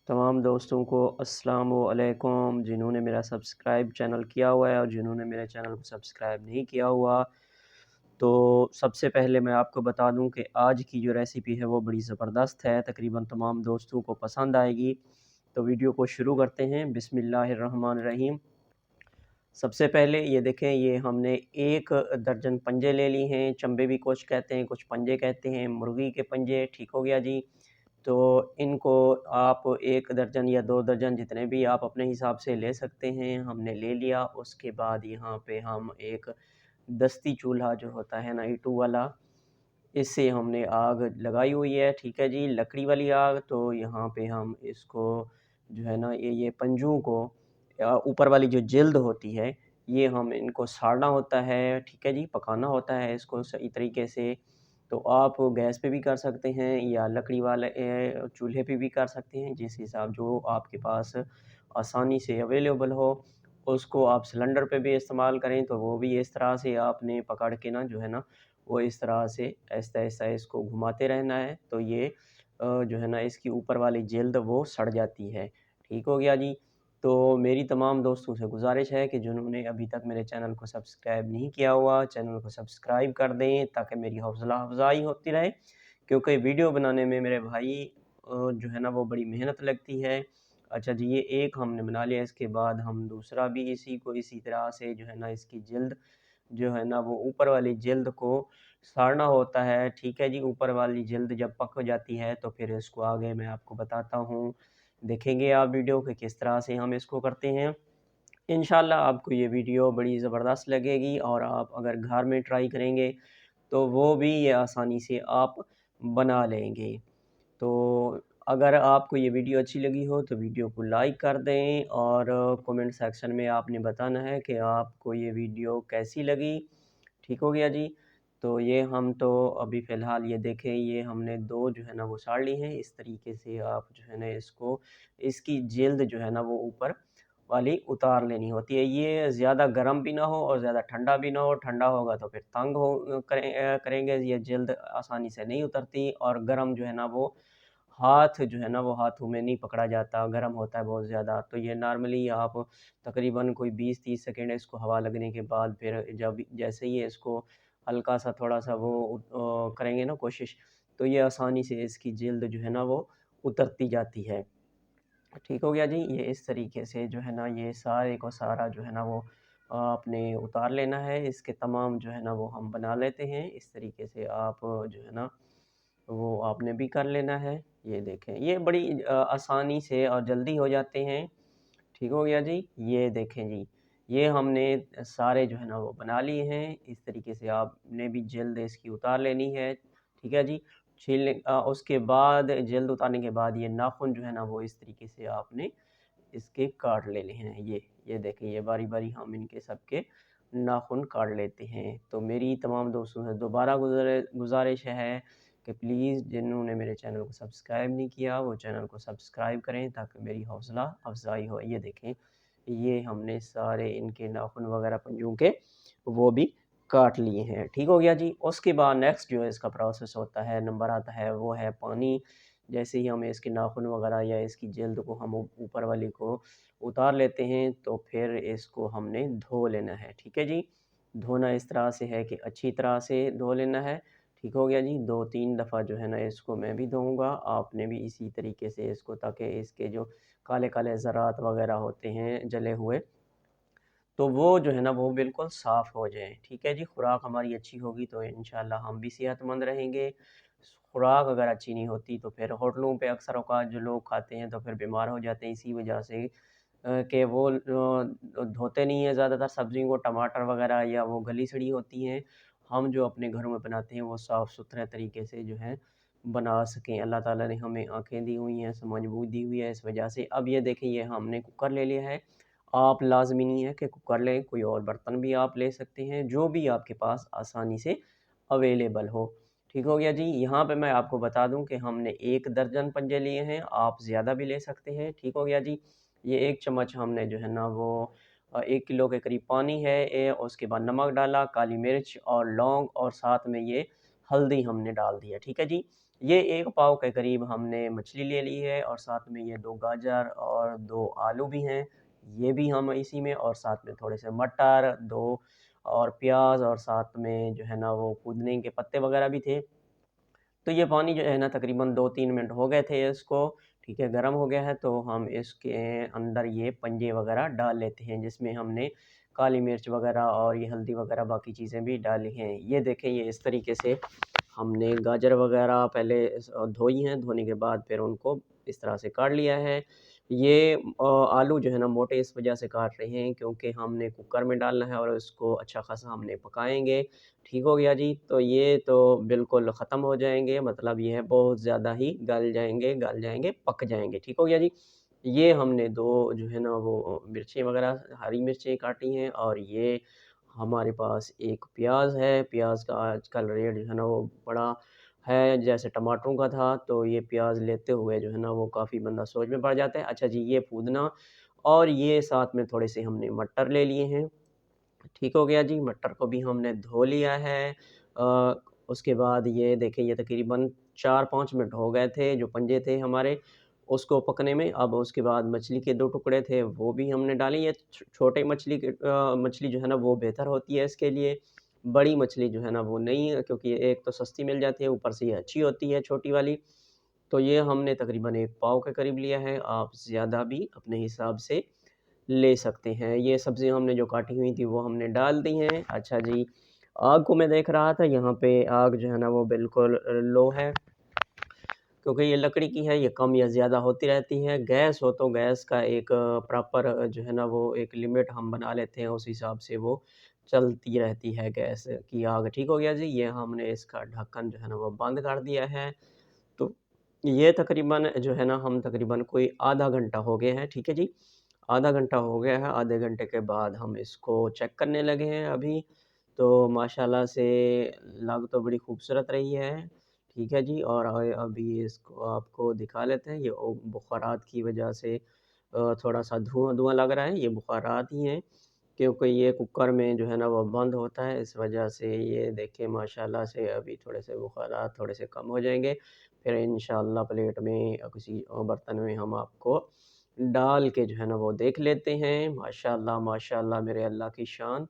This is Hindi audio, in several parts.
तमाम दोस्तों को अस्सलाम वालेकुम, जिन्होंने मेरा सब्सक्राइब चैनल किया हुआ है और जिन्होंने मेरे चैनल को सब्सक्राइब नहीं किया हुआ। तो सबसे पहले मैं आपको बता दूं कि आज की जो रेसिपी है वो बड़ी ज़बरदस्त है, तकरीबन तमाम दोस्तों को पसंद आएगी। तो वीडियो को शुरू करते हैं। बिस्मिल्लाहिर्रहमानिर्रहीम। सबसे पहले ये देखें, ये हमने 1 दर्जन पंजे ले ली हैं। चंबे भी कुछ कहते हैं, कुछ पंजे कहते हैं, मुर्गी के पंजे। ठीक हो गया जी। तो इनको आप 1 दर्जन या 2 दर्जन जितने भी आप अपने हिसाब से ले सकते हैं, हमने ले लिया। उसके बाद यहाँ पे हम एक दस्ती चूल्हा जो होता है ना ईंटों वाला, इससे हमने आग लगाई हुई है। ठीक है जी, लकड़ी वाली आग। तो यहाँ पे हम इसको जो है ना ये पंजों को ऊपर वाली जो जिल्द होती है, ये हम इनको साड़ना होता है। ठीक है जी, पकाना होता है इसको सही तरीके से। तो आप गैस पे भी कर सकते हैं या लकड़ी वाले चूल्हे पे भी कर सकते हैं, जिस हिसाब जो आपके पास आसानी से अवेलेबल हो। उसको आप सिलेंडर पे भी इस्तेमाल करें तो वो भी इस तरह से आपने पकड़ के ना जो है ना, वो इस तरह से आहिस्ता-आहिस्ता इसको घुमाते रहना है। तो ये जो है ना इसकी ऊपर वाली जिल्द वो सड़ जाती है। ठीक हो गया जी। तो मेरी तमाम दोस्तों से गुज़ारिश है कि जिन्होंने अभी तक मेरे चैनल को सब्सक्राइब नहीं किया हुआ, चैनल को सब्सक्राइब कर दें ताकि मेरी हौसला अफ़ज़ाई होती रहे। क्योंकि वीडियो बनाने में मेरे भाई जो है ना वो बड़ी मेहनत लगती है। अच्छा जी, ये एक हमने बना लिया, इसके बाद हम दूसरा भी इसी को इसी तरह से जो है ना इसकी जिल्द जो है ना वो ऊपर वाली जिल्द को साड़ना होता है। ठीक है जी, ऊपर वाली जिल्द जब पक जाती है तो फिर इसको आगे मैं आपको बताता हूँ। देखेंगे आप वीडियो कि किस तरह से हम इसको करते हैं। इंशाल्लाह आपको ये वीडियो बड़ी ज़बरदस्त लगेगी और आप अगर घर में ट्राई करेंगे तो वो भी ये आसानी से आप बना लेंगे। तो अगर आपको ये वीडियो अच्छी लगी हो तो वीडियो को लाइक कर दें और कमेंट सेक्शन में आपने बताना है कि आपको ये वीडियो कैसी लगी। ठीक हो गया जी। तो ये हम तो अभी फ़िलहाल ये देखें, ये हमने 2 जो है ना वो साड़ ली हैं। इस तरीके से आप जो है ना इसको इसकी जिल्द जो है ना वो ऊपर वाली उतार लेनी होती है। ये ज़्यादा गर्म भी ना हो और ज़्यादा ठंडा भी ना हो। ठंडा होगा तो फिर तंग करेंगे, ये जिल्द आसानी से नहीं उतरती। और गर्म जो है ना वो हाथ जो है ना वो हाथों में नहीं पकड़ा जाता, गर्म होता है बहुत ज़्यादा। तो ये नॉर्मली आप तकरीबन कोई 20-30 सेकंड इसको हवा लगने के बाद फिर जब जैसे ही इसको हल्का-सा थोड़ा-सा वो करेंगे ना कोशिश, तो ये आसानी से इसकी जिल्द जो है ना वो उतरती जाती है। ठीक हो गया जी। ये इस तरीके से जो है ना ये सारे को सारा जो है ना वो आपने उतार लेना है। इसके तमाम जो है ना वो हम बना लेते हैं। इस तरीके से आप जो है ना वो आपने भी कर लेना है। ये देखें, ये बड़ी आसानी से और जल्दी हो जाते हैं। ठीक हो गया जी। ये देखें जी, ये हमने सारे जो है ना वो बना लिए हैं। इस तरीके से आपने भी जल्द इसकी उतार लेनी है। ठीक है जी। उसके बाद जल्द उतारने के बाद ये नाखून जो है ना वो इस तरीके से आपने इसके काट लेने हैं। ये देखें, ये बारी-बारी हम इनके सबके नाखून काट लेते हैं। तो मेरी तमाम दोस्तों से दोबारा गुज़ारिश है कि प्लीज़ जिन्होंने मेरे चैनल को सब्सक्राइब नहीं किया, वो चैनल को सब्सक्राइब करें ताकि मेरी हौसला अफ़ज़ाई हो। ये देखें, ये हमने सारे इनके नाखून वग़ैरह पंजों के वो भी काट लिए हैं। ठीक हो गया जी। उसके बाद नेक्स्ट जो है इसका प्रोसेस होता है, नंबर आता है, वो है पानी। जैसे ही हम इसके नाखून वग़ैरह या इसकी जिल्द को हम ऊपर वाली को उतार लेते हैं, तो फिर इसको हमने धो लेना है। ठीक है जी। धोना इस तरह से है कि अच्छी तरह से धो लेना है। ठीक हो गया जी। 2-3 दफ़ा जो है ना इसको मैं भी धोऊँगा, आपने भी इसी तरीके से इसको, ताकि इसके जो काले-काले ज़रात वग़ैरह होते हैं जले हुए, तो वो जो है ना वो बिल्कुल साफ़ हो जाएँ। ठीक है जी। खुराक हमारी अच्छी होगी तो इंशाल्लाह हम भी सेहतमंद रहेंगे। खुराक अगर अच्छी नहीं होती तो फिर होटलों पे अक्सर औक़ात जो लोग खाते हैं तो फिर बीमार हो जाते हैं इसी वजह से कि वो धोते नहीं हैं ज़्यादातर सब्ज़ियों को, टमाटर वग़ैरह, या वो गली-सड़ी होती हैं। हम जो अपने घरों में बनाते हैं वो साफ़-सुथरे तरीके से जो है बना सकें। अल्लाह ताला ने हमें आँखें दी हुई हैं, समझ बूझ दी हुई है, इस वजह से। अब ये देखें, ये हमने कुकर ले लिया है। आप लाज़मी नहीं है कि कुकर लें, कोई और बर्तन भी आप ले सकते हैं, जो भी आपके पास आसानी से अवेलेबल हो। ठीक हो गया जी। यहाँ पे मैं आपको बता दूँ कि हमने 1 दर्जन पंजे लिए हैं, आप ज़्यादा भी ले सकते हैं। ठीक हो गया जी। ये 1 चम्मच हमने जो है ना वो 1 किलो के करीब पानी है, उसके बाद नमक डाला, काली मिर्च और लौंग, और साथ में ये हल्दी हमने डाल दिया। ठीक है जी। ये 1 पाव के करीब हमने मछली ले ली है और साथ में ये 2 गाजर और 2 आलू भी हैं, ये भी हम इसी में, और साथ में थोड़े से मटर, 2 और प्याज़, और साथ में जो है ना वो पुदीने के पत्ते वग़ैरह भी थे। तो ये पानी जो है ना तकरीबन 2-3 मिनट हो गए थे इसको, ठीक है, गरम हो गया है, तो हम इसके अंदर ये पंजे वग़ैरह डाल लेते हैं, जिसमें हमने काली मिर्च वग़ैरह और ये हल्दी वग़ैरह बाकी चीज़ें भी डाली हैं। ये देखें, ये इस तरीके से हमने गाजर वग़ैरह पहले धोई हैं, धोने के बाद फिर उनको इस तरह से काट लिया है। ये आलू जो है ना मोटे इस वजह से काट रहे हैं क्योंकि हमने कुकर में डालना है और उसको अच्छा खासा हमने पकाएँगे। ठीक हो गया जी, तो ये तो बिल्कुल ख़त्म हो जाएँगे, मतलब ये है बहुत ज़्यादा ही गल जाएँगे, पक जाएँगे, ठीक हो गया जी। ये हमने 2 जो है ना वो मिर्ची वग़ैरह हरी मिर्चें काटी हैं, और ये हमारे पास एक प्याज़ है, प्याज़ का आजकल रेट जो है ना वो बड़ा है, जैसे टमाटरों का था, तो ये प्याज़ लेते हुए जो है ना वो काफ़ी बंदा सोच में पड़ जाता है। अच्छा जी, ये पुदीना और ये साथ में थोड़े से हमने मटर ले लिए हैं। ठीक हो गया जी, मटर को भी हमने धो लिया है। उसके बाद ये देखिए, ये तकरीबन 4-5 मिनट हो गए थे, जो पंजे थे हमारे उसको पकने में। अब उसके बाद मछली के 2 टुकड़े थे वो भी हमने डाले। ये छोटे मछली जो है ना वो बेहतर होती है इसके लिए। बड़ी मछली जो है ना वो नहीं, क्योंकि एक तो सस्ती मिल जाती है, ऊपर से ये अच्छी होती है छोटी वाली। तो ये हमने तकरीबन 1 पाव के करीब लिया है, आप ज़्यादा भी अपने हिसाब से ले सकते हैं। ये सब्ज़ी हमने जो काटी हुई थी वो हमने डाल दी हैं। अच्छा जी, आग को मैं देख रहा था, यहाँ पे आग जो है ना वो बिल्कुल लो है, क्योंकि ये लकड़ी की है, ये कम या ज़्यादा होती रहती है। गैस हो तो गैस का एक प्रॉपर जो है ना वो एक लिमिट हम बना लेते हैं, उस हिसाब से वो चलती रहती है गैस की आग। ठीक हो गया जी, ये हमने इसका ढक्कन जो है ना वो बंद कर दिया है। तो ये तकरीबन जो है ना हम तकरीबन कोई आधा घंटा हो गया है, ठीक है जी। आधा घंटा हो गया है, आधे घंटे के बाद हम इसको चेक करने लगे हैं अभी। तो माशाल्लाह से लग तो बड़ी खूबसूरत रही है, ठीक है जी। और अभी इसको आपको दिखा लेते हैं, ये बुखारात की वजह से थोड़ा-सा धुआँ-धुआँ लग रहा है, ये बुखारात ही हैं, क्योंकि ये कुकर में जो है ना वो बंद होता है, इस वजह से ये देखिए माशाल्लाह से अभी थोड़े से बुखारात थोड़े से कम हो जाएँगे। फिर इंशाअल्लाह प्लेट में किसी बर्तन में हम आपको डाल के जो है ना वो देख लेते हैं। माशाअल्लाह, माशाअल्लाह, मेरे अल्लाह की शान।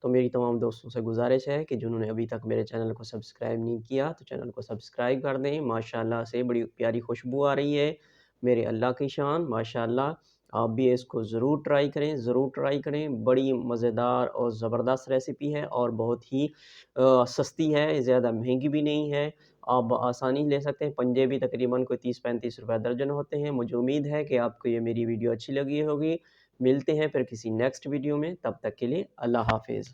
तो मेरी तमाम दोस्तों से गुज़ारिश है कि जिन्होंने अभी तक मेरे चैनल को सब्सक्राइब नहीं किया, तो चैनल को सब्सक्राइब कर दें। माशाअल्लाह से बड़ी प्यारी खुशबू आ रही है, मेरे अल्लाह की शान, माशाअल्लाह। आप भी इसको ज़रूर ट्राई करें, ज़रूर ट्राई करें। बड़ी मज़ेदार और ज़बरदस्त रेसिपी है और बहुत ही सस्ती है, ज़्यादा महंगी भी नहीं है। आप आसानी ले सकते हैं, पंजे भी तकरीबन कोई 30-35 रुपए दर्जन होते हैं। मुझे उम्मीद है कि आपको ये मेरी वीडियो अच्छी लगी होगी। मिलते हैं फिर किसी नेक्स्ट वीडियो में, तब तक के लिए अल्लाह हाफ़िज़।